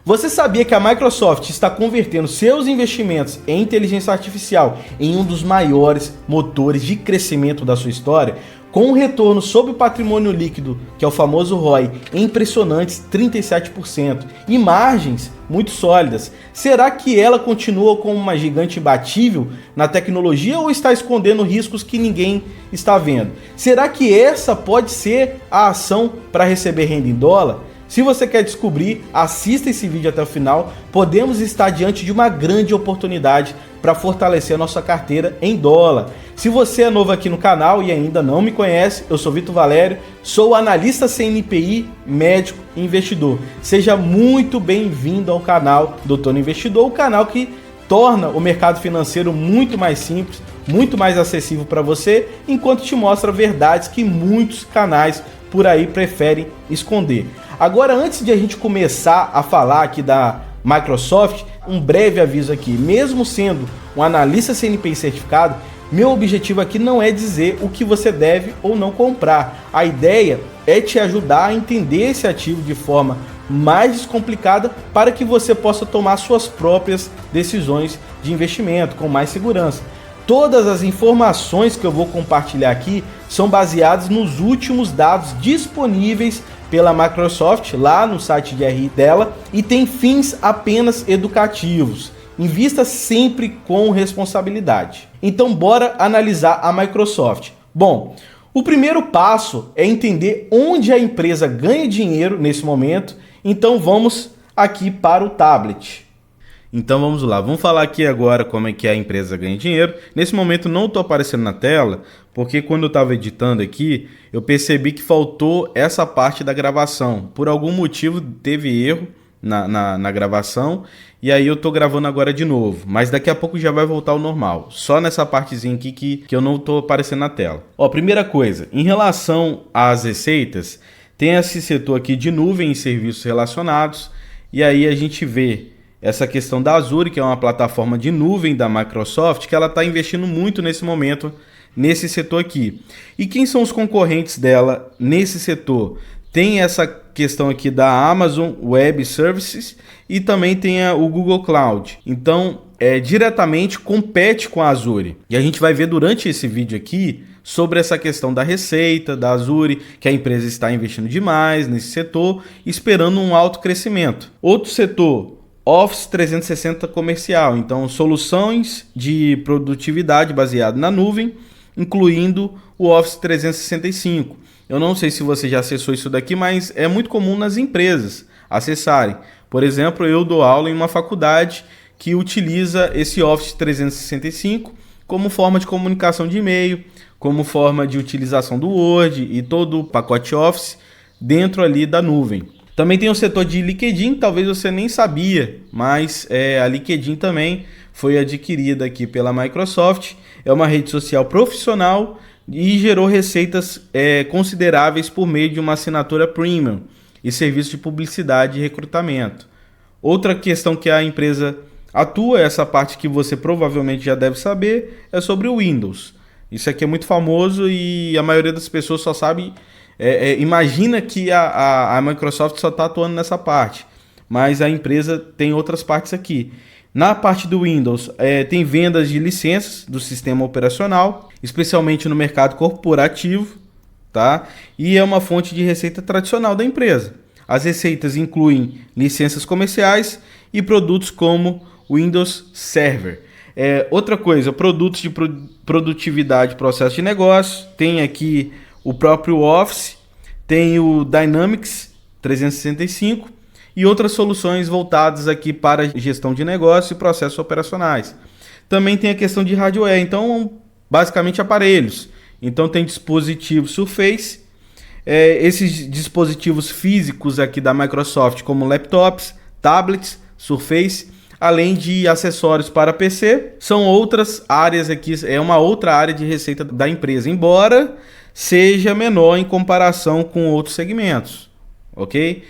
Você sabia que a Microsoft está convertendo seus investimentos em inteligência artificial em um dos maiores motores de crescimento da sua história? Com um retorno sobre o patrimônio líquido, que é o famoso ROI, em impressionantes 37% e margens muito sólidas. Será que ela continua como uma gigante imbatível na tecnologia ou está escondendo riscos que ninguém está vendo? Será que essa pode ser a ação para receber renda em dólar? Se você quer descobrir, assista esse vídeo até o final. Podemos estar diante de uma grande oportunidade para fortalecer a nossa carteira em dólar. Se você é novo aqui no canal e ainda não me conhece, eu sou Vitor Valério, sou analista CNPI, médico e investidor. Seja muito bem-vindo ao canal Doutor Investidor, o canal que torna o mercado financeiro muito mais simples, muito mais acessível para você, enquanto te mostra verdades que muitos canais por aí preferem esconder. Agora, antes de a gente começar a falar aqui da Microsoft, um breve aviso aqui. Mesmo sendo um analista CNPI certificado, meu objetivo aqui não é dizer o que você deve ou não comprar. A ideia é te ajudar a entender esse ativo de forma mais descomplicada para que você possa tomar suas próprias decisões de investimento com mais segurança. Todas as informações que eu vou compartilhar aqui são baseadas nos últimos dados disponíveis pela Microsoft lá no site de RI dela e tem fins apenas educativos. Invista sempre com responsabilidade. Então bora analisar a Microsoft. Bom, o primeiro passo é entender onde a empresa ganha dinheiro nesse momento. Então vamos aqui para o tablet. Então vamos lá, vamos falar aqui agora como é que a empresa ganha dinheiro. Nesse momento não estou aparecendo na tela, porque quando eu estava editando aqui, eu percebi que faltou essa parte da gravação. Por algum motivo teve erro na gravação, e aí eu estou gravando agora de novo. Mas daqui a pouco já vai voltar ao normal. Só nessa partezinha aqui que eu não estou aparecendo na tela. Ó, primeira coisa, em relação às receitas, tem esse setor aqui de nuvem e serviços relacionados, e aí a gente vê essa questão da Azure, que é uma plataforma de nuvem da Microsoft, que ela está investindo muito nesse momento, nesse setor aqui. E quem são os concorrentes dela nesse setor? Tem essa questão aqui da Amazon Web Services e também tem o Google Cloud. Então, diretamente compete com a Azure. E a gente vai ver durante esse vídeo aqui sobre essa questão da receita da Azure, que a empresa está investindo demais nesse setor, esperando um alto crescimento. Outro setor, Office 360 comercial, então soluções de produtividade baseado na nuvem, incluindo o Office 365. Eu não sei se você já acessou isso daqui, mas é muito comum nas empresas acessarem. Por exemplo, eu dou aula em uma faculdade que utiliza esse Office 365 como forma de comunicação de e-mail, como forma de utilização do Word e todo o pacote Office dentro ali da nuvem. Também tem o setor de LinkedIn, talvez você nem sabia, mas a LinkedIn também foi adquirida aqui pela Microsoft. É uma rede social profissional e gerou receitas consideráveis por meio de uma assinatura premium e serviço de publicidade e recrutamento. Outra questão que a empresa atua, essa parte que você provavelmente já deve saber, é sobre o Windows. Isso aqui é muito famoso e a maioria das pessoas só sabe... imagina que a Microsoft só está atuando nessa parte, mas a empresa tem outras partes aqui. Na parte do Windows, tem vendas de licenças do sistema operacional, especialmente no mercado corporativo, tá? E é uma fonte de receita tradicional da empresa. As receitas incluem licenças comerciais e produtos como Windows Server. Outra coisa, produtos de produtividade e processo de negócio, tem aqui o próprio Office, tem o Dynamics 365 e outras soluções voltadas aqui para gestão de negócio e processos operacionais. Também tem a questão de hardware, então basicamente aparelhos. Então tem dispositivos Surface, esses dispositivos físicos aqui da Microsoft como laptops, tablets, Surface, além de acessórios para PC. São outras áreas aqui, é uma outra área de receita da empresa, embora seja menor em comparação com outros segmentos, ok?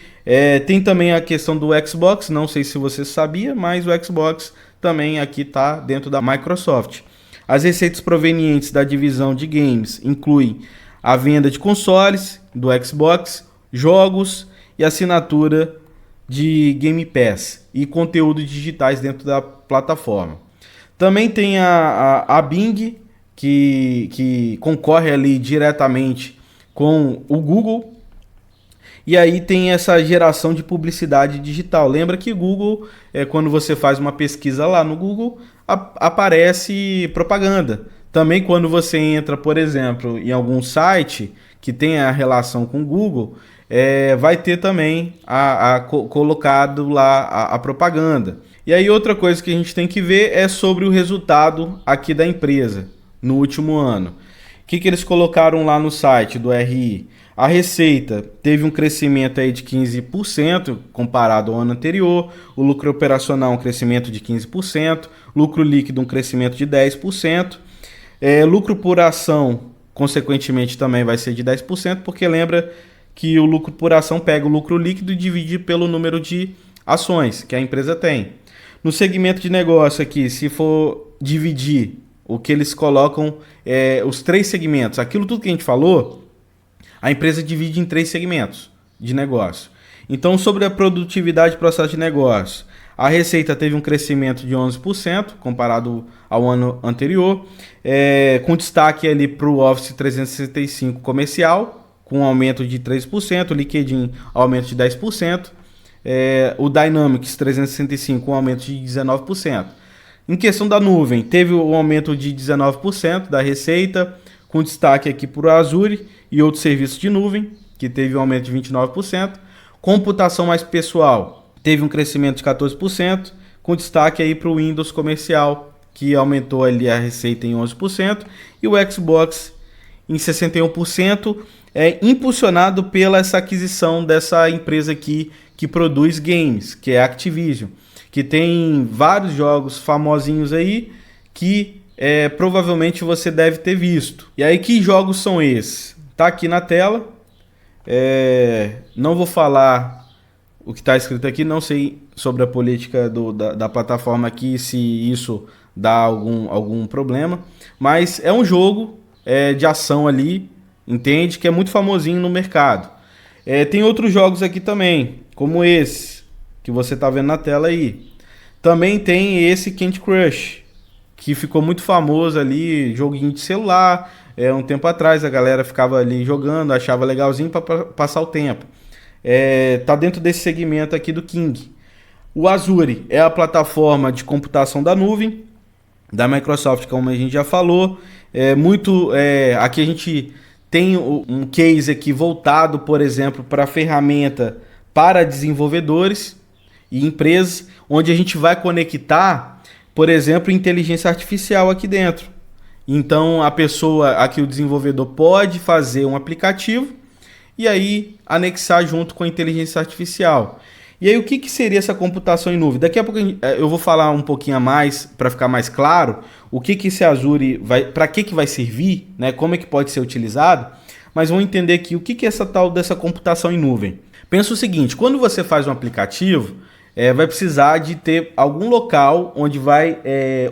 Tem também a questão do Xbox, não sei se você sabia, mas o Xbox também aqui está dentro da Microsoft. As receitas provenientes da divisão de games incluem a venda de consoles do Xbox, jogos e assinatura de Game Pass e conteúdos digitais dentro da plataforma. Também tem a Bing, que concorre ali diretamente com o Google. E aí tem essa geração de publicidade digital. Lembra que Google, quando você faz uma pesquisa lá no Google, aparece propaganda. Também quando você entra, por exemplo, em algum site que tenha relação com o Google, vai ter também colocado lá a propaganda. E aí outra coisa que a gente tem que ver é sobre o resultado aqui da empresa no último ano. O que eles colocaram lá no site do RI? A receita teve um crescimento aí de 15% comparado ao ano anterior, o lucro operacional um crescimento de 15%, lucro líquido um crescimento de 10%, lucro por ação, consequentemente, também vai ser de 10%, porque lembra que o lucro por ação pega o lucro líquido e divide pelo número de ações que a empresa tem. No segmento de negócio aqui, se for dividir o que eles colocam, os 3 segmentos, aquilo tudo que a gente falou, a empresa divide em 3 segmentos de negócio. Então, sobre a produtividade e processo de negócio, a receita teve um crescimento de 11% comparado ao ano anterior, com destaque ali para o Office 365 comercial, com um aumento de 3%, o LinkedIn aumento de 10%, o Dynamics 365 um aumento de 19%. Em questão da nuvem, teve um aumento de 19% da receita, com destaque aqui para o Azure e outros serviços de nuvem, que teve um aumento de 29%. Computação mais pessoal teve um crescimento de 14%, com destaque aí para o Windows comercial, que aumentou ali a receita em 11%, e o Xbox em 61%, impulsionado pela essa aquisição dessa empresa aqui que produz games, que é a Activision, que tem vários jogos famosinhos aí que provavelmente você deve ter visto. E aí, que jogos são esses? Tá aqui na tela. Não vou falar o que está escrito aqui, não sei sobre a política da plataforma aqui, se isso dá algum problema. Mas é um jogo de ação ali, entende? Que é muito famosinho no mercado. Tem outros jogos aqui também, como esse, que você está vendo na tela aí. Também tem esse Candy Crush, que ficou muito famoso ali, joguinho de celular. Um tempo atrás a galera ficava ali jogando, achava legalzinho para passar o tempo. Tá dentro desse segmento aqui do King. O Azure é a plataforma de computação da nuvem da Microsoft, como a gente já falou. Aqui a gente tem um case aqui voltado, por exemplo, para ferramenta para desenvolvedores e empresas, onde a gente vai conectar, por exemplo, inteligência artificial aqui dentro. Então a pessoa, aqui o desenvolvedor, pode fazer um aplicativo e aí anexar junto com a inteligência artificial. E aí o que seria essa computação em nuvem? Daqui a pouco eu vou falar um pouquinho a mais para ficar mais claro o que esse Azure para que vai servir, né? Como é que pode ser utilizado, mas vamos entender aqui o que é essa tal dessa computação em nuvem. Pensa o seguinte: quando você faz um aplicativo, vai precisar de ter algum local onde vai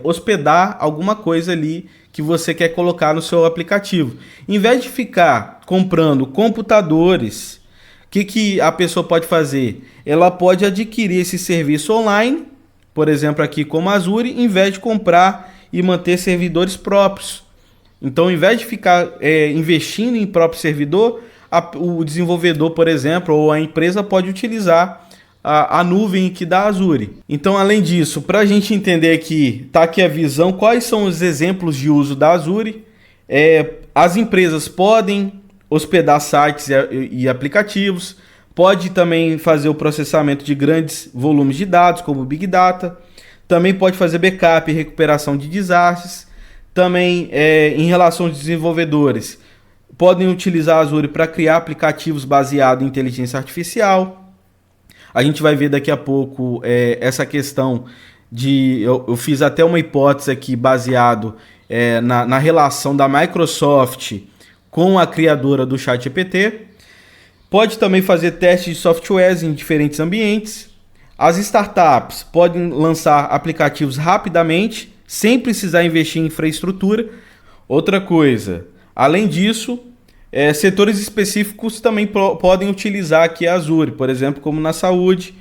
hospedar alguma coisa ali que você quer colocar no seu aplicativo. Em vez de ficar comprando computadores, o que a pessoa pode fazer? Ela pode adquirir esse serviço online, por exemplo aqui como Azure, em vez de comprar e manter servidores próprios. Então, em vez de ficar investindo em próprio servidor, o desenvolvedor, por exemplo, ou a empresa pode utilizar a nuvem aqui da Azure. Então, além disso, para a gente entender aqui, tá aqui a visão, quais são os exemplos de uso da Azure. As empresas podem hospedar sites e aplicativos, pode também fazer o processamento de grandes volumes de dados, como Big Data, também pode fazer backup e recuperação de desastres, também em relação aos desenvolvedores, podem utilizar a Azure para criar aplicativos baseados em inteligência artificial. A gente vai ver daqui a pouco essa questão de... Eu fiz até uma hipótese aqui baseado na relação da Microsoft com a criadora do ChatGPT. Pode também fazer testes de softwares em diferentes ambientes. As startups podem lançar aplicativos rapidamente, sem precisar investir em infraestrutura. Outra coisa, além disso, setores específicos também podem utilizar aqui a Azure, por exemplo, como na saúde,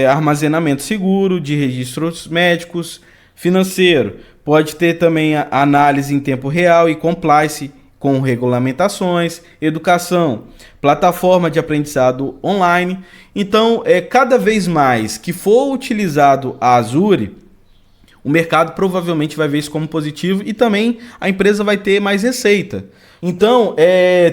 armazenamento seguro de registros médicos, financeiro. Pode ter também a análise em tempo real e compliance com regulamentações, educação, plataforma de aprendizado online. Então, cada vez mais que for utilizado a Azure, o mercado provavelmente vai ver isso como positivo e também a empresa vai ter mais receita. Então,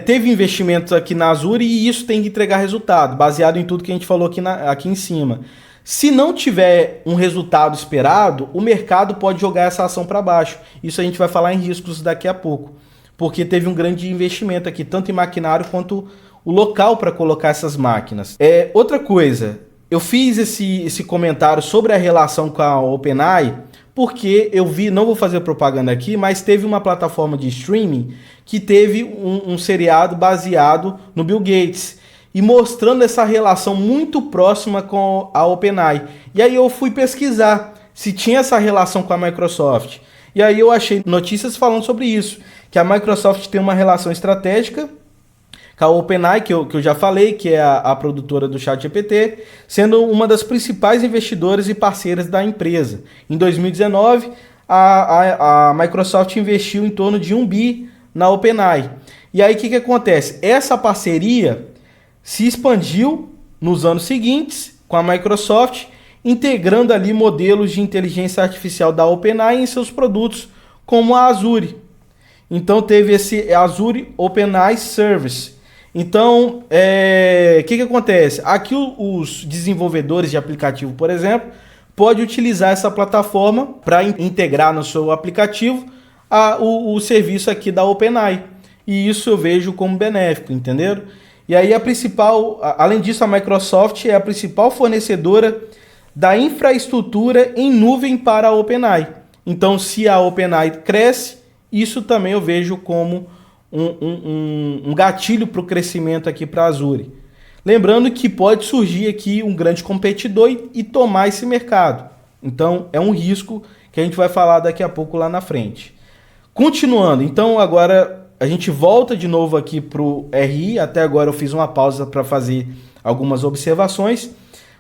teve investimentos aqui na Azure e isso tem que entregar resultado, baseado em tudo que a gente falou aqui em cima. Se não tiver um resultado esperado, o mercado pode jogar essa ação para baixo. Isso a gente vai falar em riscos daqui a pouco, porque teve um grande investimento aqui, tanto em maquinário quanto o local para colocar essas máquinas. Outra coisa, eu fiz esse comentário sobre a relação com a OpenAI, porque eu vi, não vou fazer propaganda aqui, mas teve uma plataforma de streaming que teve um seriado baseado no Bill Gates e mostrando essa relação muito próxima com a OpenAI. E aí eu fui pesquisar se tinha essa relação com a Microsoft. E aí eu achei notícias falando sobre isso, que a Microsoft tem uma relação estratégica com a OpenAI, que eu já falei, que é a produtora do ChatGPT, sendo uma das principais investidoras e parceiras da empresa. Em 2019, a Microsoft investiu em torno de 1 bi na OpenAI. E aí o que acontece? Essa parceria se expandiu nos anos seguintes com a Microsoft, integrando ali modelos de inteligência artificial da OpenAI em seus produtos, como a Azure. Então teve esse Azure OpenAI Service. Então, o que acontece? Aqui os desenvolvedores de aplicativo, por exemplo, pode utilizar essa plataforma para integrar no seu aplicativo o serviço aqui da OpenAI. E isso eu vejo como benéfico, entenderam? E aí além disso, a Microsoft é a principal fornecedora da infraestrutura em nuvem para a OpenAI. Então, se a OpenAI cresce, isso também eu vejo como um gatilho para o crescimento aqui para a Azure. Lembrando que pode surgir aqui um grande competidor e tomar esse mercado. Então, é um risco que a gente vai falar daqui a pouco lá na frente. Continuando, então agora a gente volta de novo aqui para o RI. Até agora eu fiz uma pausa para fazer algumas observações.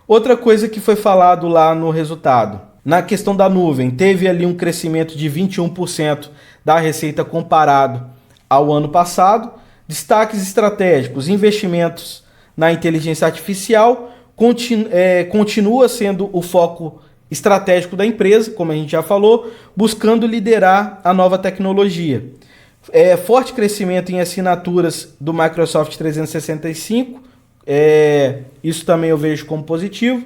Outra coisa que foi falado lá no resultado, na questão da nuvem, teve ali um crescimento de 21% da receita comparado ao ano passado. Destaques estratégicos, investimentos na inteligência artificial, continua sendo o foco estratégico da empresa, como a gente já falou, buscando liderar a nova tecnologia. Forte crescimento em assinaturas do Microsoft 365, isso também eu vejo como positivo.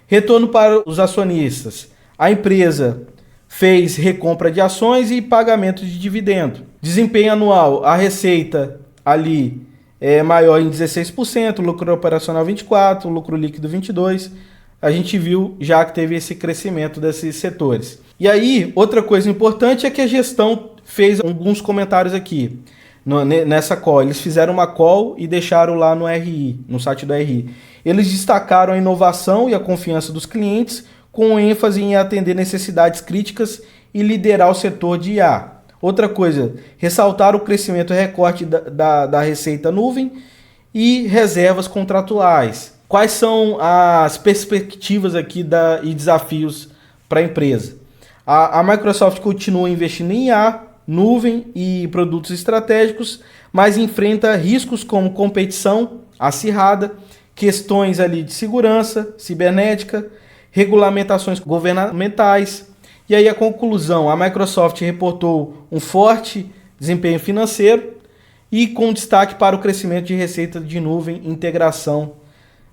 Retorno para os acionistas. A empresa fez recompra de ações e pagamento de dividendo. Desempenho anual, a receita ali é maior em 16%, lucro operacional 24%, lucro líquido 22%. A gente viu já que teve esse crescimento desses setores. E aí, outra coisa importante é que a gestão fez alguns comentários aqui nessa call. Eles fizeram uma call e deixaram lá no RI, no site do RI. Eles destacaram a inovação e a confiança dos clientes, com ênfase em atender necessidades críticas e liderar o setor de IA. Outra coisa, ressaltar o crescimento recorde da receita nuvem e reservas contratuais. Quais são as perspectivas aqui e desafios para a empresa? A Microsoft continua investindo em IA, nuvem e produtos estratégicos, mas enfrenta riscos como competição acirrada, questões ali de segurança cibernética, regulamentações governamentais. E aí a conclusão, a Microsoft reportou um forte desempenho financeiro e com destaque para o crescimento de receita de nuvem e integração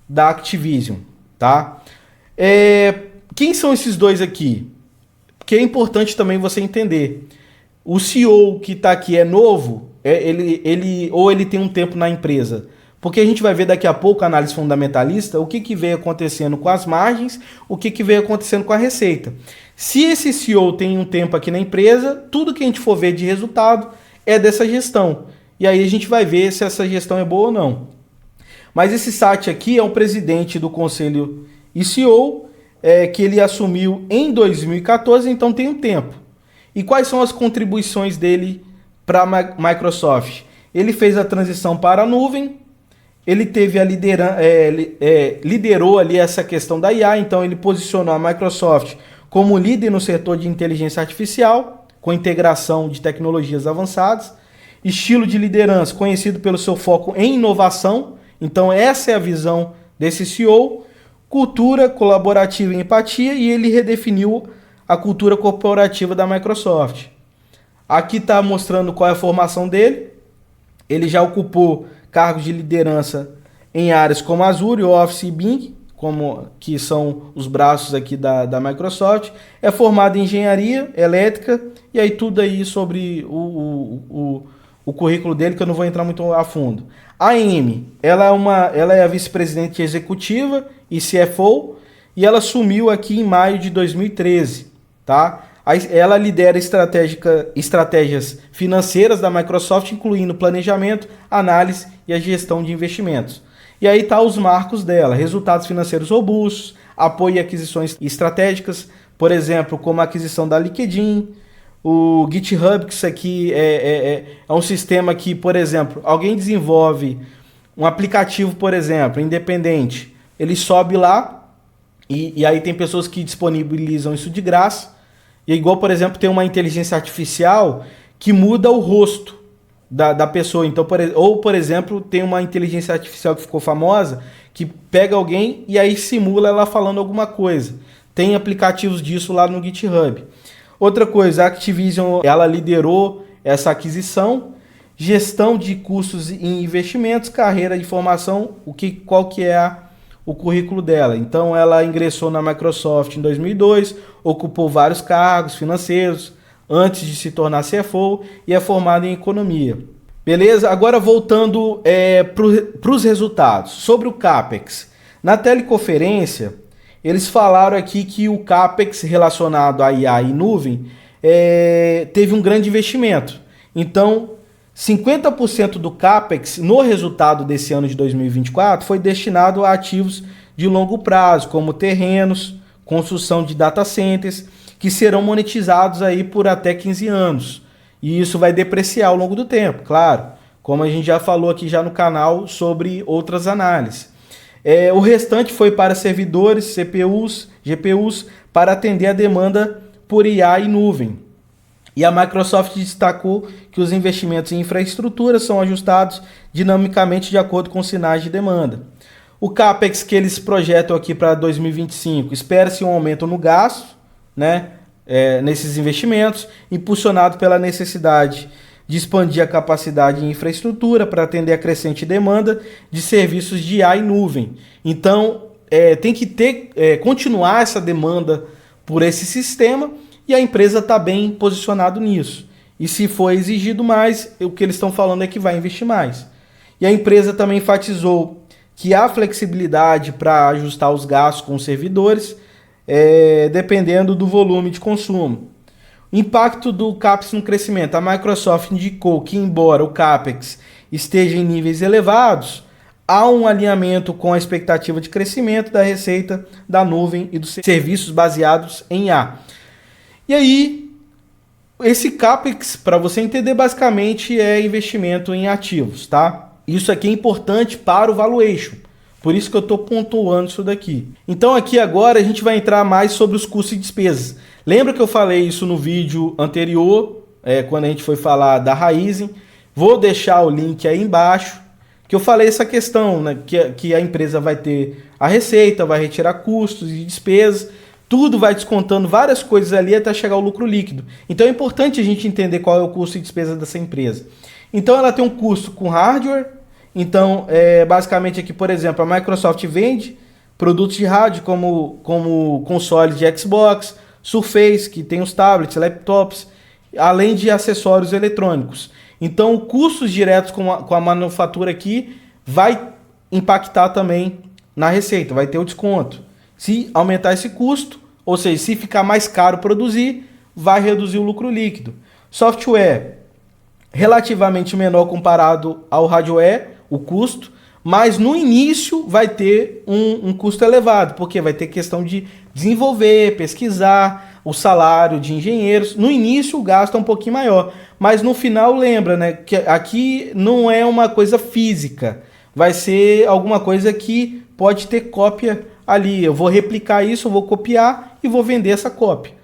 da Activision. Tá? Quem são esses dois aqui? Que é importante também você entender. O CEO que está aqui é novo, ele tem um tempo na empresa. Porque a gente vai ver daqui a pouco a análise fundamentalista, o que veio acontecendo com as margens, o que veio acontecendo com a receita. Se esse CEO tem um tempo aqui na empresa, tudo que a gente for ver de resultado é dessa gestão. E aí a gente vai ver se essa gestão é boa ou não. Mas esse site aqui é o presidente do conselho e CEO, que ele assumiu em 2014, então tem um tempo. E quais são as contribuições dele para a Microsoft? Ele fez a transição para a nuvem, Ele teve a liderou ali essa questão da IA, então ele posicionou a Microsoft como líder no setor de inteligência artificial, com integração de tecnologias avançadas, estilo de liderança conhecido pelo seu foco em inovação, então essa é a visão desse CEO, cultura colaborativa e empatia, e ele redefiniu a cultura corporativa da Microsoft. Aqui está mostrando qual é a formação dele. Ele já ocupou cargos de liderança em áreas como Azure, Office e Bing, que são os braços aqui da Microsoft. É formado em engenharia elétrica, e aí tudo aí sobre o currículo dele, que eu não vou entrar muito a fundo. A Amy, ela é a vice-presidente executiva e CFO, e ela assumiu aqui em maio de 2013, tá? Ela lidera estratégias financeiras da Microsoft, incluindo planejamento, análise e a gestão de investimentos. E aí tá os marcos dela: resultados financeiros robustos, apoio e aquisições estratégicas, por exemplo, como a aquisição da LinkedIn, o GitHub, que isso aqui é um sistema que, por exemplo, alguém desenvolve um aplicativo, por exemplo, independente, ele sobe lá e aí tem pessoas que disponibilizam isso de graça. E igual, por exemplo, tem uma inteligência artificial que muda o rosto da pessoa. Então, por exemplo, tem uma inteligência artificial que ficou famosa, que pega alguém e aí simula ela falando alguma coisa. Tem aplicativos disso lá no GitHub. Outra coisa, a Activision, ela liderou essa aquisição, gestão de custos e investimentos, carreira de formação, qual que é o currículo dela. Então ela ingressou na Microsoft em 2002, ocupou vários cargos financeiros antes de se tornar CFO e é formada em economia. Beleza? Agora voltando para os resultados. Sobre o CAPEX. Na teleconferência, eles falaram aqui que o CAPEX relacionado a IA e nuvem teve um grande investimento. Então, 50% do CAPEX no resultado desse ano de 2024 foi destinado a ativos de longo prazo, como terrenos, construção de data centers, que serão monetizados aí por até 15 anos. E isso vai depreciar ao longo do tempo, claro, como a gente já falou aqui já no canal sobre outras análises. O restante foi para servidores, CPUs, GPUs, para atender a demanda por IA e nuvem. E a Microsoft destacou que os investimentos em infraestrutura são ajustados dinamicamente de acordo com sinais de demanda. O CAPEX que eles projetam aqui para 2025, espera-se um aumento no gasto, né, nesses investimentos, impulsionado pela necessidade de expandir a capacidade em infraestrutura para atender a crescente demanda de serviços de IA e nuvem. Então, tem que continuar essa demanda por esse sistema, e a empresa está bem posicionada nisso. E se for exigido mais, o que eles estão falando é que vai investir mais. E a empresa também enfatizou que há flexibilidade para ajustar os gastos com os servidores, dependendo do volume de consumo. Impacto do CAPEX no crescimento. A Microsoft indicou que, embora o CAPEX esteja em níveis elevados, há um alinhamento com a expectativa de crescimento da receita da nuvem e dos serviços baseados em IA. E aí, esse CAPEX, para você entender, basicamente é investimento em ativos, tá? Isso aqui é importante para o valuation, por isso que eu estou pontuando isso daqui. Então aqui agora a gente vai entrar mais sobre os custos e despesas. Lembra que eu falei isso no vídeo anterior, quando a gente foi falar da Raizen? Vou deixar o link aí embaixo, que eu falei essa questão, né, que a empresa vai ter a receita, vai retirar custos e despesas, tudo vai descontando várias coisas ali até chegar ao lucro líquido. Então é importante a gente entender qual é o custo e despesa dessa empresa. Então ela tem um custo com hardware. Então, basicamente aqui, por exemplo, a Microsoft vende produtos de hardware como consoles de Xbox, Surface, que tem os tablets, laptops, além de acessórios eletrônicos. Então, custos diretos com a manufatura aqui vai impactar também na receita, vai ter o desconto. Se aumentar esse custo, ou seja, se ficar mais caro produzir, vai reduzir o lucro líquido. Software, relativamente menor comparado ao hardware, o custo, mas no início vai ter um custo elevado, porque vai ter questão de desenvolver, pesquisar, o salário de engenheiros. No início o gasto é um pouquinho maior, mas no final lembra, né, que aqui não é uma coisa física. vai ser alguma coisa que pode ter cópia ali. Eu vou replicar isso, eu vou copiar e vou vender essa cópia.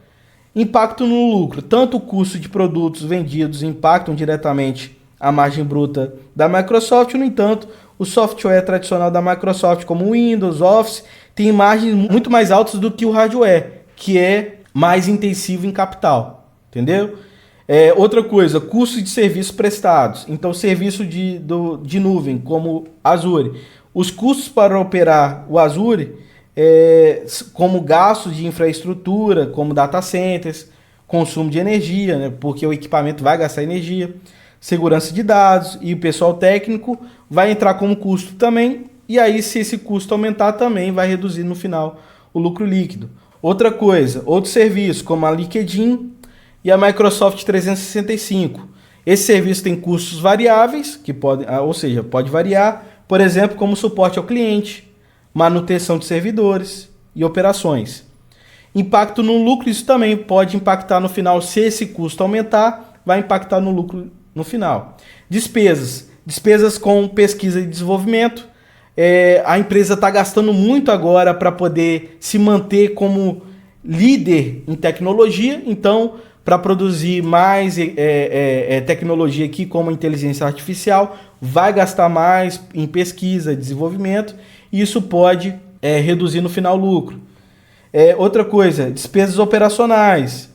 Impacto no lucro. Tanto o custo de produtos vendidos impactam diretamente a margem bruta da Microsoft. No entanto, o software tradicional da Microsoft, como o Windows, Office, tem margens muito mais altas do que o hardware, que é mais intensivo em capital. Entendeu? Outra coisa, custo de serviços prestados. Então, serviço de nuvem, como Azure. Os custos para operar o Azure, como gastos de infraestrutura, como data centers, consumo de energia, né, porque o equipamento vai gastar energia, segurança de dados, e o pessoal técnico vai entrar como custo também. E aí, se esse custo aumentar, também vai reduzir no final o lucro líquido. Outra coisa, outros serviços, como a LinkedIn e a Microsoft 365. Esse serviço tem custos variáveis, pode variar, por exemplo, como suporte ao cliente, manutenção de servidores e operações. Impacto no lucro, isso também pode impactar no final. Se esse custo aumentar, vai impactar no lucro no final. Despesas com pesquisa e desenvolvimento. A empresa está gastando muito agora para poder se manter como líder em tecnologia, então para produzir mais tecnologia aqui, como inteligência artificial, vai gastar mais em pesquisa e desenvolvimento, e isso pode reduzir no final o lucro. Outra coisa, despesas operacionais,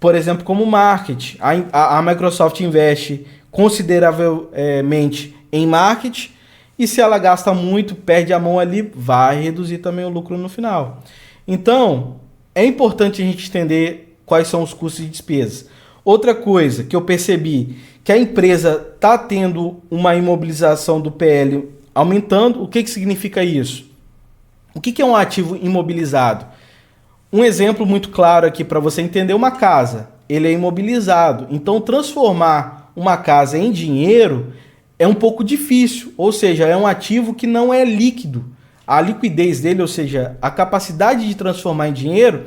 por exemplo, como marketing. A Microsoft investe consideravelmente em marketing, e se ela gasta muito, perde a mão ali, vai reduzir também o lucro no final. Então, é importante a gente entender quais são os custos e despesas. Outra coisa que eu percebi, que a empresa está tendo uma imobilização do PL aumentando. O que significa isso? O que é um ativo imobilizado? Um exemplo muito claro aqui para você entender: uma casa, ele é imobilizado. Então, transformar uma casa em dinheiro é um pouco difícil, ou seja, é um ativo que não é líquido. A liquidez dele, ou seja, a capacidade de transformar em dinheiro,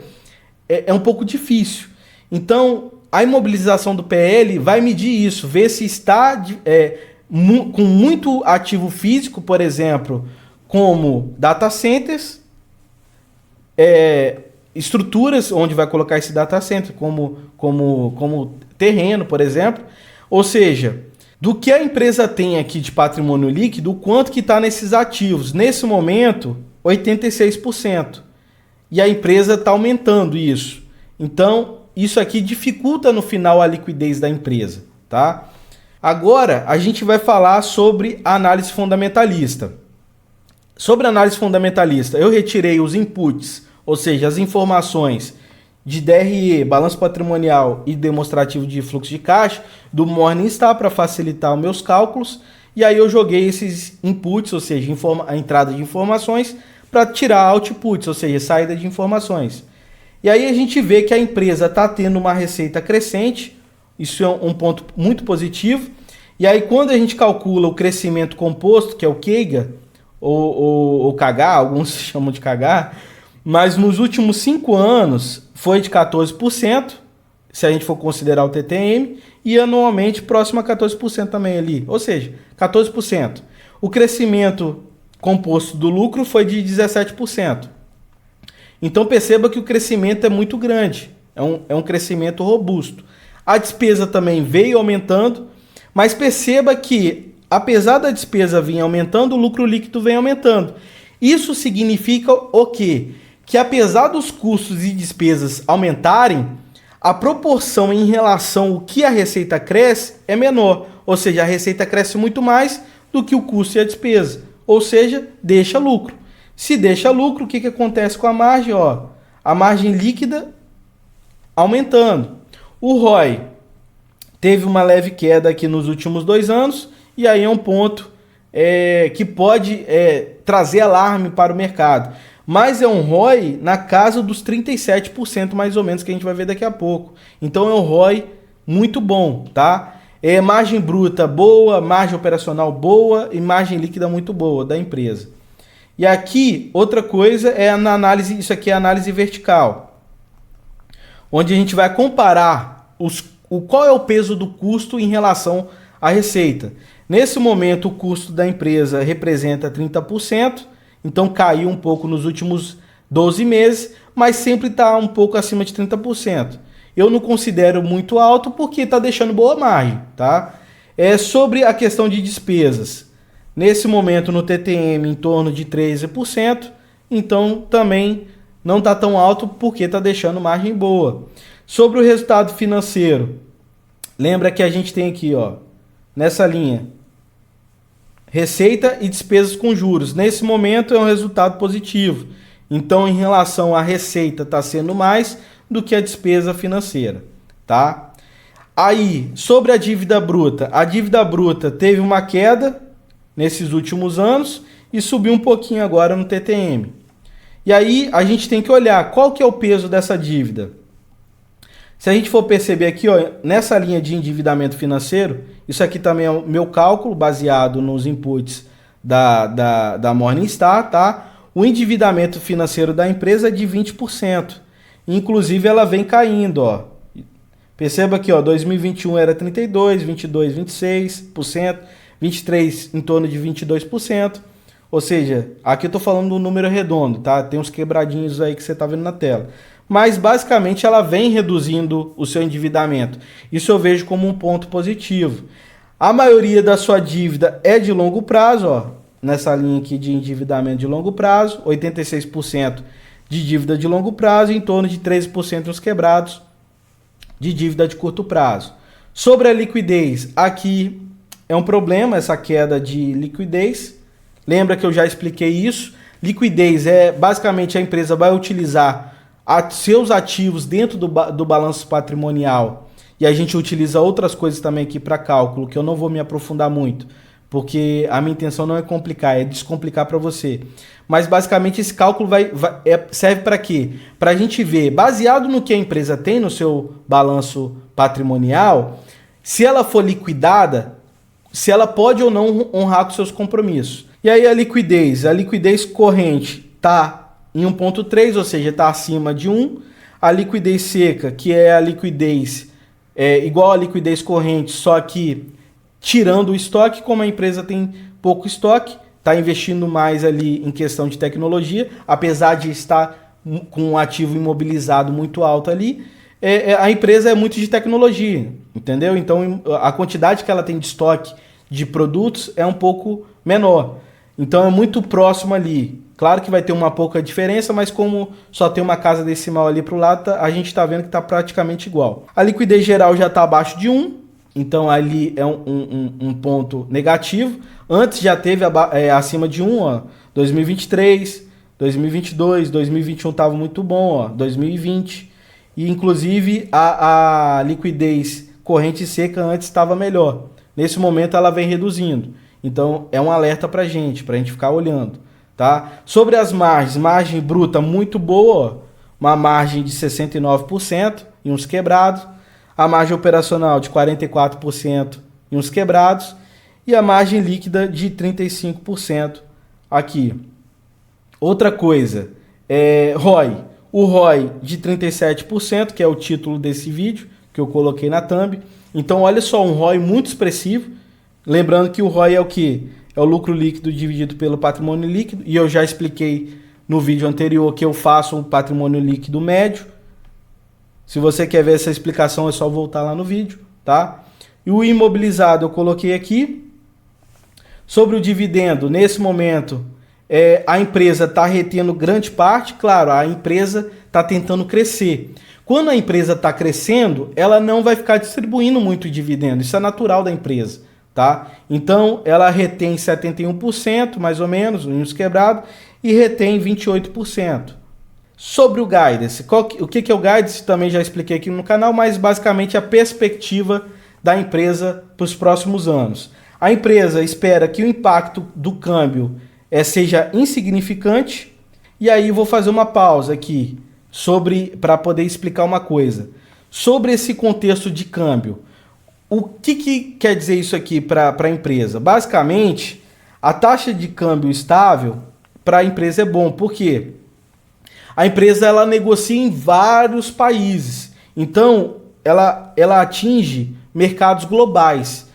é um pouco difícil. Então, a imobilização do PL vai medir isso, ver se está com muito ativo físico, por exemplo, como data centers, estruturas onde vai colocar esse data center, como terreno, por exemplo. Ou seja, do que a empresa tem aqui de patrimônio líquido, o quanto que está nesses ativos. Nesse momento, 86%. E a empresa está aumentando isso. Então, isso aqui dificulta no final a liquidez da empresa, tá? Agora, a gente vai falar sobre a análise fundamentalista. Sobre a análise fundamentalista, eu retirei os inputs, ou seja, as informações de DRE, balanço patrimonial e demonstrativo de fluxo de caixa do Morningstar para facilitar os meus cálculos. E aí eu joguei esses inputs, ou seja, a entrada de informações, para tirar outputs, ou seja, saída de informações. E aí a gente vê que a empresa está tendo uma receita crescente, isso é um ponto muito positivo. E aí quando a gente calcula o crescimento composto, que é o CAGR, ou KH, alguns chamam de KH, mas nos últimos 5 anos foi de 14%, se a gente for considerar o TTM, e anualmente próximo a 14% também ali, ou seja, 14%. O crescimento composto do lucro foi de 17%. Então perceba que o crescimento é muito grande, é um crescimento robusto. A despesa também veio aumentando, mas perceba que, apesar da despesa vir aumentando, o lucro líquido vem aumentando. Isso significa o quê? Que apesar dos custos e despesas aumentarem, a proporção em relação ao que a receita cresce é menor. Ou seja, a receita cresce muito mais do que o custo e a despesa. Ou seja, deixa lucro. Se deixa lucro, o que acontece com a margem? A margem líquida aumentando. O ROI teve uma leve queda aqui nos últimos 2 anos, e aí é um ponto que pode trazer alarme para o mercado. Mas é um ROI na casa dos 37% mais ou menos, que a gente vai ver daqui a pouco. Então é um ROI muito bom, tá? Margem bruta boa, margem operacional boa e margem líquida muito boa da empresa. E aqui, outra coisa é na análise, isso aqui é análise vertical, onde a gente vai comparar qual é o peso do custo em relação à receita. Nesse momento, o custo da empresa representa 30%, então caiu um pouco nos últimos 12 meses, mas sempre está um pouco acima de 30%. Eu não considero muito alto porque está deixando boa margem, tá? Sobre a questão de despesas. Nesse momento, no TTM, em torno de 13%, então também não está tão alto porque está deixando margem boa. Sobre o resultado financeiro, lembra que a gente tem aqui, ó, nessa linha, receita e despesas com juros. Nesse momento é um resultado positivo. Então, em relação à receita, está sendo mais do que a despesa financeira, tá? Aí, sobre a dívida bruta teve uma queda nesses últimos anos e subiu um pouquinho agora no TTM. E aí, a gente tem que olhar qual que é o peso dessa dívida. Se a gente for perceber aqui, ó, nessa linha de endividamento financeiro, isso aqui também é o meu cálculo baseado nos inputs da Morningstar, tá? O endividamento financeiro da empresa é de 20%. Inclusive, ela vem caindo, ó. Perceba aqui, ó, 2021 era 32%, 22%, 26%, 23% em torno de 22%. Ou seja, aqui eu tô falando do número redondo, tá? Tem uns quebradinhos aí que você tá vendo na tela. Mas basicamente ela vem reduzindo o seu endividamento. Isso eu vejo como um ponto positivo. A maioria da sua dívida é de longo prazo, ó, nessa linha aqui de endividamento de longo prazo, 86% de dívida de longo prazo e em torno de 13% nos quebrados de dívida de curto prazo. Sobre a liquidez, aqui é um problema essa queda de liquidez. Lembra que eu já expliquei isso? Liquidez é basicamente a empresa vai utilizar seus ativos dentro do balanço patrimonial, e a gente utiliza outras coisas também aqui para cálculo, que eu não vou me aprofundar muito, porque a minha intenção não é complicar, é descomplicar para você. Mas basicamente esse cálculo serve para quê? Para a gente ver, baseado no que a empresa tem no seu balanço patrimonial, se ela for liquidada, se ela pode ou não honrar com seus compromissos. E aí a liquidez corrente está em 1,3, ou seja, está acima de 1. A liquidez seca, que é a liquidez igual à liquidez corrente, só que tirando o estoque, como a empresa tem pouco estoque, está investindo mais ali em questão de tecnologia, apesar de estar com um ativo imobilizado muito alto ali, a empresa é muito de tecnologia, entendeu? Então a quantidade que ela tem de estoque de produtos é um pouco menor. Então é muito próximo ali. Claro que vai ter uma pouca diferença, mas como só tem uma casa decimal ali para o lado, a gente está vendo que está praticamente igual. A liquidez geral já está abaixo de 1, então ali é um ponto negativo. Antes já teve acima de 1, ó, 2023, 2022, 2021 estava muito bom, ó, 2020. E inclusive a liquidez corrente seca antes estava melhor. Nesse momento ela vem reduzindo. Então é um alerta para a gente ficar olhando. Tá? Sobre as margens, margem bruta muito boa, uma margem de 69% e uns quebrados, a margem operacional de 44% e uns quebrados, e a margem líquida de 35% aqui. Outra coisa, ROI. O ROI de 37%, que é o título desse vídeo, que eu coloquei na thumb. Então olha só, um ROI muito expressivo. Lembrando que o ROI é o quê? É o lucro líquido dividido pelo patrimônio líquido, e eu já expliquei no vídeo anterior que eu faço um patrimônio líquido médio. Se você quer ver essa explicação, é só voltar lá no vídeo, tá? E o imobilizado eu coloquei aqui. Sobre o dividendo, nesse momento, a empresa está retendo grande parte. Claro, a empresa está tentando crescer. Quando a empresa está crescendo, ela não vai ficar distribuindo muito dividendo. Isso é natural da empresa. Tá? Então, ela retém 71%, mais ou menos, uns quebrados, e retém 28%. Sobre o guidance, o que é o guidance? Também já expliquei aqui no canal, mas basicamente a perspectiva da empresa para os próximos anos. A empresa espera que o impacto do câmbio seja insignificante, e aí vou fazer uma pausa aqui para poder explicar uma coisa. Sobre esse contexto de câmbio, o que quer dizer isso aqui para a empresa? Basicamente, a taxa de câmbio estável para a empresa é bom. Por quê? A empresa ela negocia em vários países. Então, ela atinge mercados globais.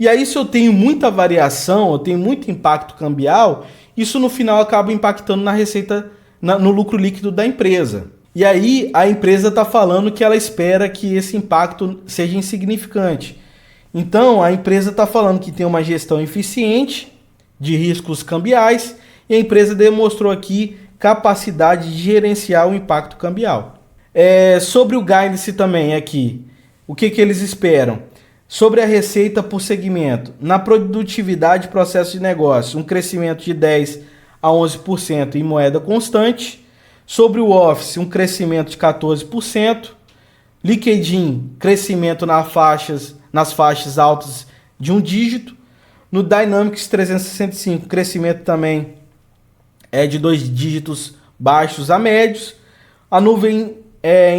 E aí, se eu tenho muita variação, eu tenho muito impacto cambial, isso no final acaba impactando na receita, no lucro líquido da empresa. E aí a empresa está falando que ela espera que esse impacto seja insignificante. Então a empresa está falando que tem uma gestão eficiente de riscos cambiais e a empresa demonstrou aqui capacidade de gerenciar o impacto cambial. Sobre o guidance também aqui, o que eles esperam? Sobre a receita por segmento, na produtividade e processo de negócio, um crescimento de 10% a 11% em moeda constante. Sobre o Office, um crescimento de 14%. LinkedIn, crescimento nas faixas altas de um dígito. No Dynamics 365, crescimento também de 2 dígitos baixos a médios. A nuvem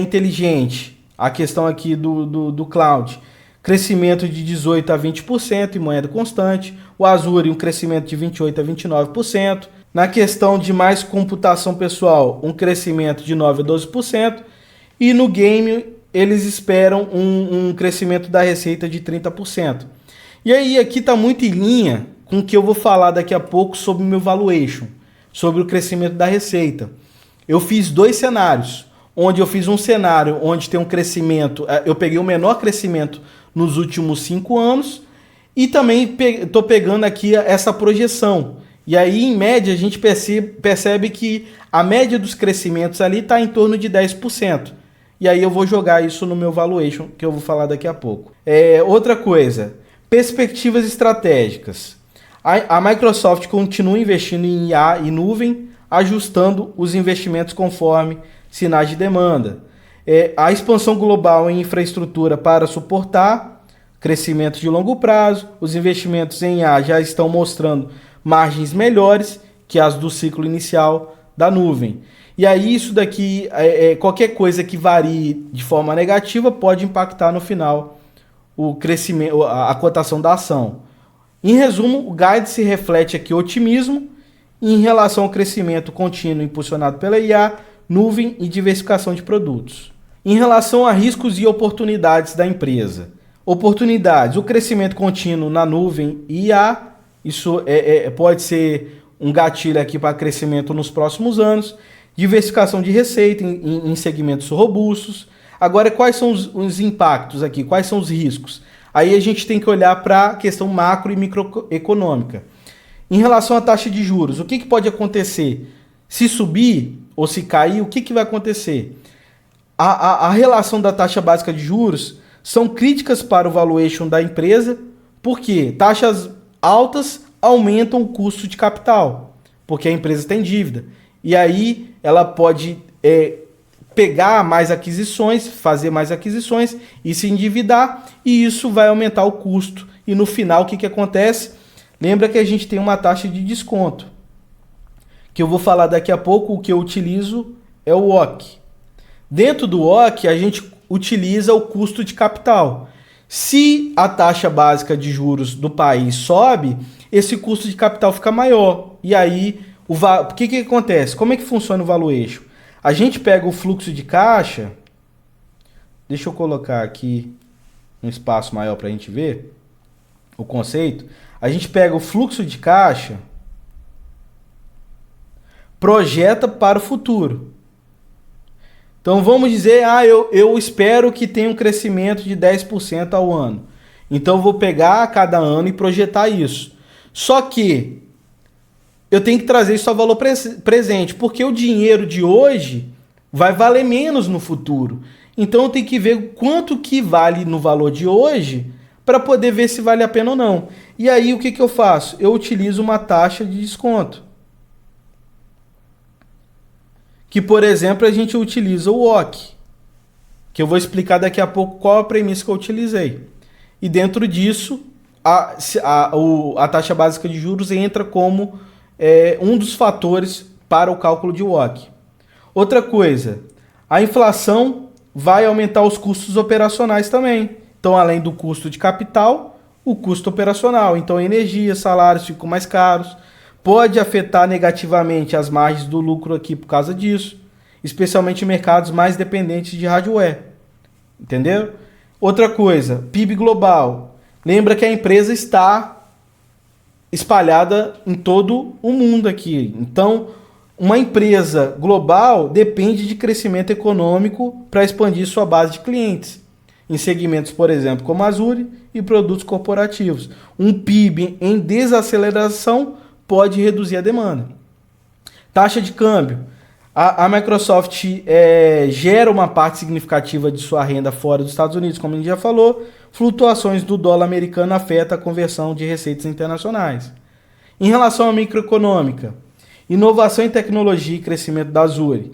inteligente, a questão aqui do cloud, crescimento de 18% a 20% em moeda constante. O Azure, um crescimento de 28% a 29%. Na questão de mais computação pessoal, um crescimento de 9% a 12%. E no game, eles esperam um crescimento da receita de 30%. E aí, aqui está muito em linha com o que eu vou falar daqui a pouco sobre o meu valuation, sobre o crescimento da receita. Eu fiz 2 cenários, onde eu fiz um cenário onde tem um crescimento, eu peguei o menor crescimento nos últimos 5 anos e também estou pegando aqui essa projeção. E aí, em média, a gente percebe que a média dos crescimentos ali está em torno de 10%. E aí eu vou jogar isso no meu valuation, que eu vou falar daqui a pouco. Outra coisa, perspectivas estratégicas. A Microsoft continua investindo em IA e nuvem, ajustando os investimentos conforme sinais de demanda. A expansão global em infraestrutura para suportar crescimento de longo prazo. Os investimentos em IA já estão mostrando margens melhores que as do ciclo inicial da nuvem. E aí isso daqui, qualquer coisa que varie de forma negativa pode impactar no final o crescimento, a cotação da ação. Em resumo, o guidance reflete aqui otimismo em relação ao crescimento contínuo impulsionado pela IA, nuvem e diversificação de produtos. Em relação a riscos e oportunidades da empresa. Oportunidades, o crescimento contínuo na nuvem e IA, isso pode ser um gatilho aqui para crescimento nos próximos anos. Diversificação de receita em segmentos robustos. Agora, quais são os impactos aqui? Quais são os riscos? Aí a gente tem que olhar para a questão macro e microeconômica. Em relação à taxa de juros, o que pode acontecer? Se subir ou se cair, o que vai acontecer? A relação da taxa básica de juros são críticas para o valuation da empresa, porque taxas altas aumentam o custo de capital, porque a empresa tem dívida. E aí ela pode pegar mais aquisições, fazer mais aquisições e se endividar, e isso vai aumentar o custo. E no final, o que acontece? Lembra que a gente tem uma taxa de desconto, que eu vou falar daqui a pouco. O que eu utilizo é o WACC. Dentro do WACC, a gente utiliza o custo de capital. Se a taxa básica de juros do país sobe, esse custo de capital fica maior. E aí, o que acontece? Como é que funciona o valuation? A gente pega o fluxo de caixa. Deixa eu colocar aqui um espaço maior para a gente ver o conceito. A gente pega o fluxo de caixa, projeta para o futuro. Então vamos dizer, eu espero que tenha um crescimento de 10% ao ano. Então eu vou pegar a cada ano e projetar isso. Só que eu tenho que trazer isso ao valor presente, porque o dinheiro de hoje vai valer menos no futuro. Então eu tenho que ver quanto que vale no valor de hoje para poder ver se vale a pena ou não. E aí o que eu faço? Eu utilizo uma taxa de desconto. Que, por exemplo, a gente utiliza o WACC, que eu vou explicar daqui a pouco qual a premissa que eu utilizei. E dentro disso, a taxa básica de juros entra como um dos fatores para o cálculo de WACC. Outra coisa, a inflação vai aumentar os custos operacionais também. Então, além do custo de capital, o custo operacional. Então, energia, salários ficam mais caros. Pode afetar negativamente as margens do lucro aqui por causa disso, especialmente em mercados mais dependentes de hardware. Entendeu? Outra coisa, PIB global. Lembra que a empresa está espalhada em todo o mundo aqui. Então, uma empresa global depende de crescimento econômico para expandir sua base de clientes, em segmentos, por exemplo, como Azure e produtos corporativos. Um PIB em desaceleração pode reduzir a demanda. Taxa de câmbio. A Microsoft gera uma parte significativa de sua renda fora dos Estados Unidos, como a gente já falou. Flutuações do dólar americano afetam a conversão de receitas internacionais. Em relação à microeconômica, inovação em tecnologia e crescimento da Azure.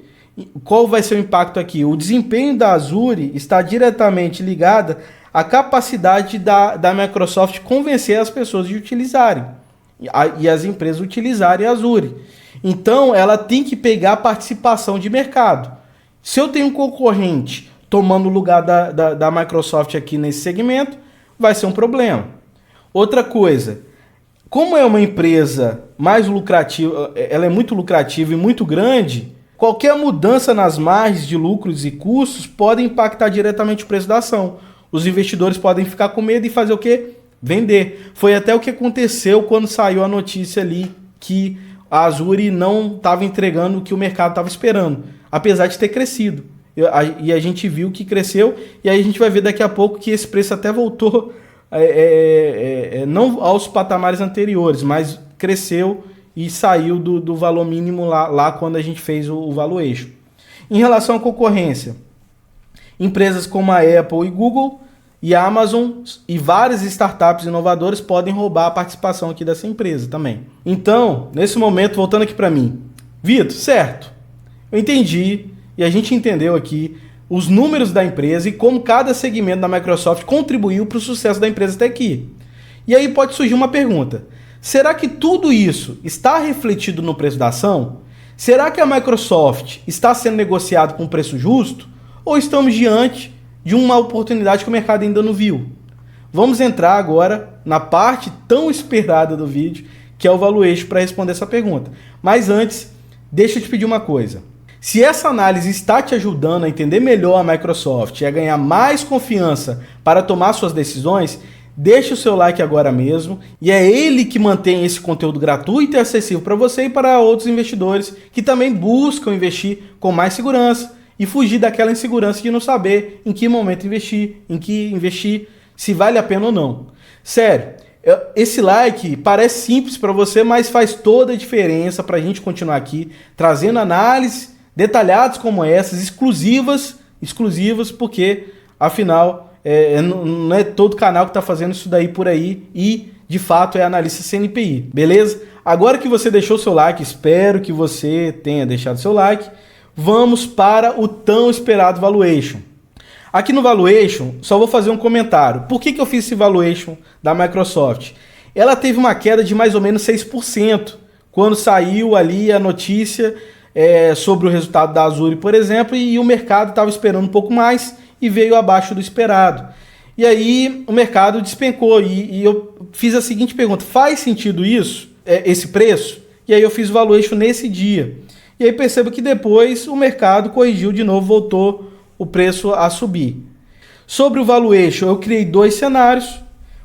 Qual vai ser o impacto aqui? O desempenho da Azure está diretamente ligado à capacidade da Microsoft convencer as pessoas de utilizarem e as empresas utilizarem a Azure. Então, ela tem que pegar a participação de mercado. Se eu tenho um concorrente tomando o lugar da Microsoft aqui nesse segmento, vai ser um problema. Outra coisa, como é uma empresa mais lucrativa, ela é muito lucrativa e muito grande, qualquer mudança nas margens de lucros e custos pode impactar diretamente o preço da ação. Os investidores podem ficar com medo e fazer o quê? Vender. Foi até o que aconteceu quando saiu a notícia ali que a Azure não estava entregando o que o mercado estava esperando, apesar de ter crescido. E a gente viu que cresceu, e aí a gente vai ver daqui a pouco que esse preço até voltou, não aos patamares anteriores, mas cresceu e saiu do valor mínimo lá quando a gente fez o valuation. Em relação à concorrência, empresas como a Apple e Google e a Amazon e várias startups inovadoras podem roubar a participação aqui dessa empresa também. Então, nesse momento, voltando aqui para mim, Vitor, certo, eu entendi e a gente entendeu aqui os números da empresa e como cada segmento da Microsoft contribuiu para o sucesso da empresa até aqui. E aí pode surgir uma pergunta: será que tudo isso está refletido no preço da ação? Será que a Microsoft está sendo negociada com um preço justo? Ou estamos diante de uma oportunidade que o mercado ainda não viu? Vamos entrar agora na parte tão esperada do vídeo, que é o valuation, para responder essa pergunta. Mas antes, deixa eu te pedir uma coisa. Se essa análise está te ajudando a entender melhor a Microsoft e a ganhar mais confiança para tomar suas decisões, deixa o seu like agora mesmo, e é ele que mantém esse conteúdo gratuito e acessível para você e para outros investidores que também buscam investir com mais segurança e fugir daquela insegurança de não saber em que momento investir, se vale a pena ou não. Sério, esse like parece simples para você, mas faz toda a diferença para a gente continuar aqui trazendo análises detalhadas como essas, exclusivas, porque afinal não é todo canal que está fazendo isso daí por aí e de fato é analista CNPI, beleza? Agora que você deixou seu like, espero que você tenha deixado seu like, vamos para o tão esperado valuation. Aqui no valuation, só vou fazer um comentário. Por que eu fiz esse valuation da Microsoft? Ela teve uma queda de mais ou menos 6% quando saiu ali a notícia sobre o resultado da Azure, por exemplo, e o mercado estava esperando um pouco mais e veio abaixo do esperado. E aí o mercado despencou e eu fiz a seguinte pergunta: faz sentido isso, esse preço? E aí eu fiz o valuation nesse dia. E aí percebo que depois o mercado corrigiu de novo, voltou o preço a subir. Sobre o valuation, eu criei dois cenários.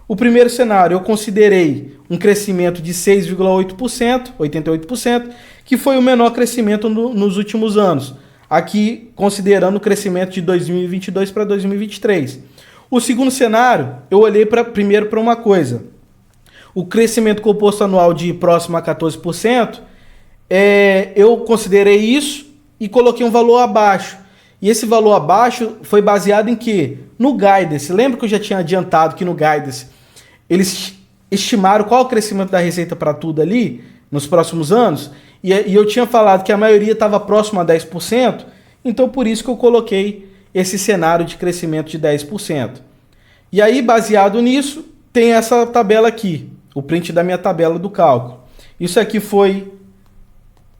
O primeiro cenário eu considerei um crescimento de 6,8%, 88%, que foi o menor crescimento nos últimos anos. Aqui considerando o crescimento de 2022 para 2023. O segundo cenário, eu olhei primeiro para uma coisa. O crescimento composto anual de próximo a 14%, eu considerei isso e coloquei um valor abaixo. E esse valor abaixo foi baseado em quê? No guidance. Lembra que eu já tinha adiantado que no guidance eles estimaram qual o crescimento da receita para tudo ali nos próximos anos? E eu tinha falado que a maioria estava próximo a 10%, então por isso que eu coloquei esse cenário de crescimento de 10%. E aí, baseado nisso, tem essa tabela aqui, o print da minha tabela do cálculo. Isso aqui foi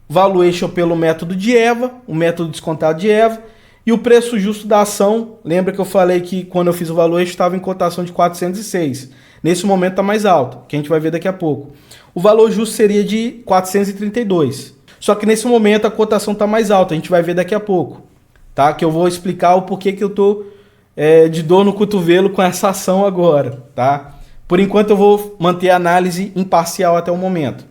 valuation pelo método de EVA, o método descontado de EVA, e o preço justo da ação. Lembra que eu falei que quando eu fiz o valuation estava em cotação de 406. Nesse momento está mais alto, que a gente vai ver daqui a pouco. O valor justo seria de 432. Só que nesse momento a cotação está mais alta, a gente vai ver daqui a pouco. Tá? Que eu vou explicar o porquê que eu estou de dor no cotovelo com essa ação agora. Tá? Por enquanto eu vou manter a análise imparcial até o momento.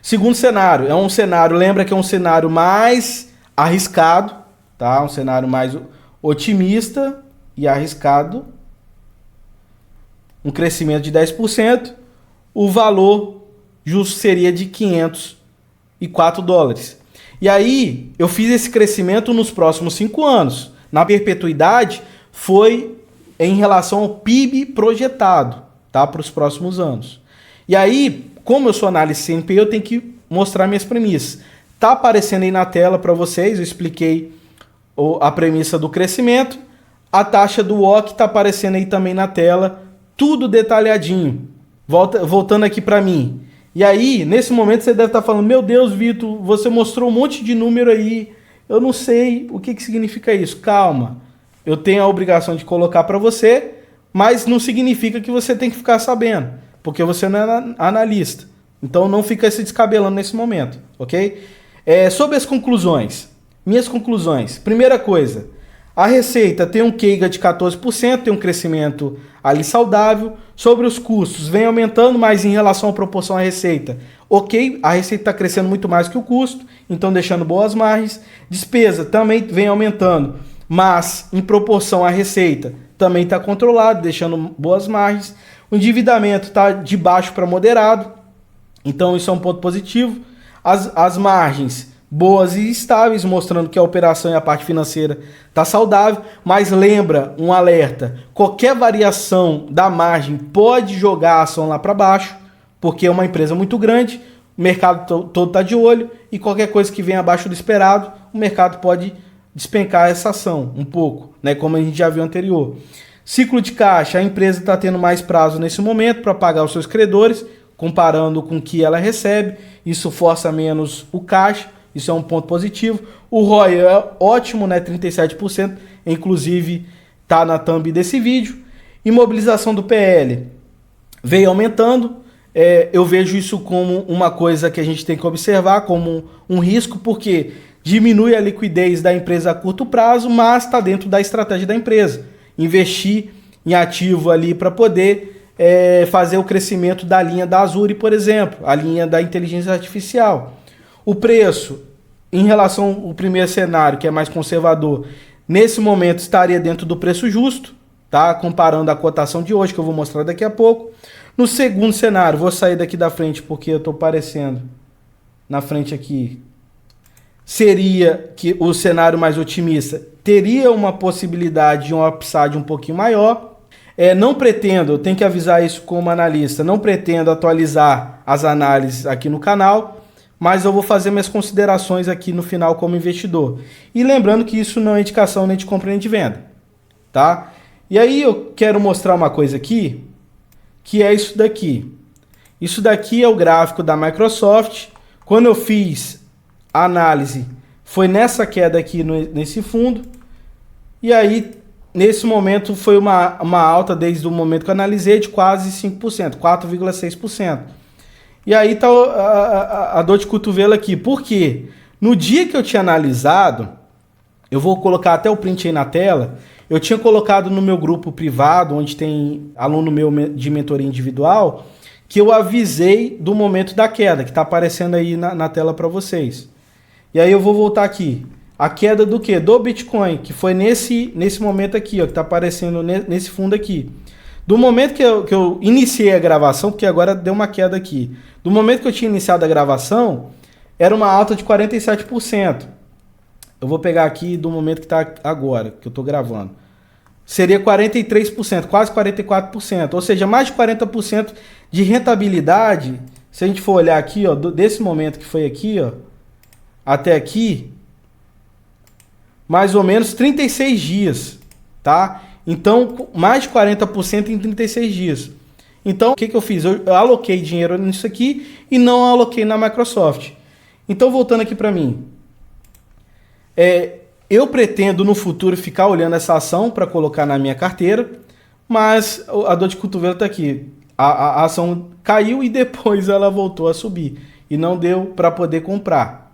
Segundo cenário, é um cenário, lembra que é um cenário mais arriscado, tá? Um cenário mais otimista e arriscado. Um crescimento de 10%. O valor justo seria de 504 dólares. E aí, eu fiz esse crescimento nos próximos 5 anos. Na perpetuidade, foi em relação ao PIB projetado, tá? Para os próximos anos. E aí, como eu sou análise CNPI, eu tenho que mostrar minhas premissas. Tá aparecendo aí na tela para vocês, eu expliquei a premissa do crescimento. A taxa do WOC está aparecendo aí também na tela, tudo detalhadinho. Voltando aqui para mim. E aí, nesse momento, você deve estar falando, meu Deus, Vitor, você mostrou um monte de número aí, eu não sei o que significa isso. Calma, eu tenho a obrigação de colocar para você, mas não significa que você tem que ficar sabendo, porque você não é analista. Então não fica se descabelando nesse momento, ok? Sobre as conclusões, minhas conclusões. Primeira coisa, a receita tem um CAGR de 14%, tem um crescimento ali saudável. Sobre os custos, vem aumentando, mas em relação à proporção à receita, ok, a receita está crescendo muito mais que o custo, então deixando boas margens. Despesa também vem aumentando, mas em proporção à receita também está controlado, deixando boas margens. O endividamento está de baixo para moderado, então isso é um ponto positivo. As margens boas e estáveis, mostrando que a operação e a parte financeira está saudável, mas lembra, um alerta, qualquer variação da margem pode jogar a ação lá para baixo, porque é uma empresa muito grande, o mercado todo está de olho, e qualquer coisa que venha abaixo do esperado, o mercado pode despencar essa ação um pouco, né, como a gente já viu anterior. Ciclo de caixa, a empresa está tendo mais prazo nesse momento para pagar os seus credores, comparando com o que ela recebe, isso força menos o caixa. Isso é um ponto positivo. O ROI é ótimo, né? 37%. Inclusive, está na thumb desse vídeo. Imobilização do PL veio aumentando. Eu vejo isso como uma coisa que a gente tem que observar, como um risco, porque diminui a liquidez da empresa a curto prazo, mas está dentro da estratégia da empresa. Investir em ativo ali para poder fazer o crescimento da linha da Azure, por exemplo, a linha da inteligência artificial. O preço, em relação ao primeiro cenário, que é mais conservador, nesse momento estaria dentro do preço justo, tá? Comparando a cotação de hoje, que eu vou mostrar daqui a pouco. No segundo cenário, vou sair daqui da frente porque eu estou aparecendo na frente aqui. Seria que o cenário mais otimista teria uma possibilidade de um upside um pouquinho maior. Não pretendo, eu tenho que avisar isso como analista, não pretendo atualizar as análises aqui no canal, mas eu vou fazer minhas considerações aqui no final como investidor. E lembrando que isso não é indicação nem de compra nem de venda, tá? E aí eu quero mostrar uma coisa aqui, que é isso daqui. Isso daqui é o gráfico da Microsoft. Quando eu fiz a análise, foi nessa queda aqui nesse fundo. E aí, nesse momento, foi uma alta desde o momento que eu analisei de quase 5%, 4,6%. E aí tá a dor de cotovelo aqui. Por quê? No dia que eu tinha analisado, eu vou colocar até o print aí na tela, eu tinha colocado no meu grupo privado, onde tem aluno meu de mentoria individual, que eu avisei do momento da queda, que está aparecendo aí na tela para vocês. E aí eu vou voltar aqui. A queda do quê? Do Bitcoin, que foi nesse momento aqui, ó, que está aparecendo nesse fundo aqui. Do momento que eu iniciei a gravação, porque agora deu uma queda aqui. Do momento que eu tinha iniciado a gravação, era uma alta de 47%. Eu vou pegar aqui do momento que está agora, que eu estou gravando. Seria 43%, quase 44%. Ou seja, mais de 40% de rentabilidade. Se a gente for olhar aqui, ó, desse momento que foi aqui, ó, até aqui, mais ou menos 36 dias, tá? Então, mais de 40% em 36 dias. Então, o que eu fiz? Eu aloquei dinheiro nisso aqui e não aloquei na Microsoft. Então, voltando aqui para mim. Eu pretendo, no futuro, ficar olhando essa ação para colocar na minha carteira, mas a dor de cotovelo está aqui. A ação caiu e depois ela voltou a subir. E não deu para poder comprar.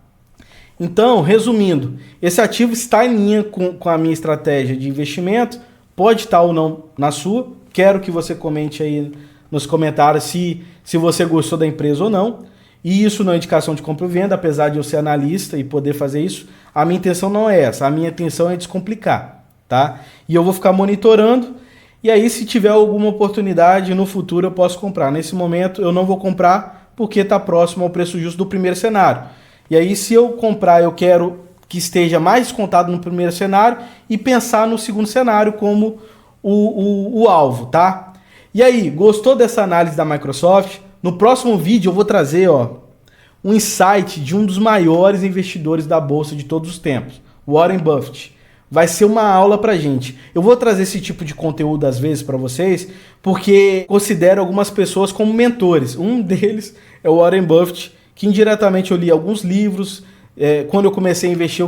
Então, resumindo, esse ativo está em linha com a minha estratégia de investimento. Pode estar ou não na sua. Quero que você comente aí nos comentários se você gostou da empresa ou não. E isso não é indicação de compra ou venda, apesar de eu ser analista e poder fazer isso, a minha intenção não é essa, a minha intenção é descomplicar, tá? E eu vou ficar monitorando, e aí se tiver alguma oportunidade no futuro eu posso comprar. Nesse momento eu não vou comprar porque está próximo ao preço justo do primeiro cenário. E aí se eu comprar eu quero que esteja mais descontado no primeiro cenário e pensar no segundo cenário como o alvo, tá? E aí, gostou dessa análise da Microsoft? No próximo vídeo eu vou trazer um insight de um dos maiores investidores da bolsa de todos os tempos, Warren Buffett. Vai ser uma aula pra gente. Eu vou trazer esse tipo de conteúdo às vezes para vocês, porque considero algumas pessoas como mentores. Um deles é o Warren Buffett, que indiretamente eu li alguns livros. Quando eu comecei a investir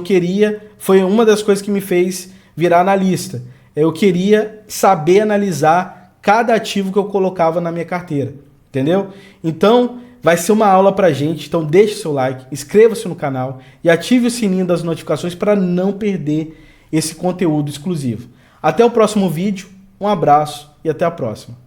foi uma das coisas que me fez virar analista. Eu queria saber analisar cada ativo que eu colocava na minha carteira. Entendeu? Então, vai ser uma aula pra gente. Então, deixe seu like, inscreva-se no canal e ative o sininho das notificações para não perder esse conteúdo exclusivo. Até o próximo vídeo, um abraço e até a próxima.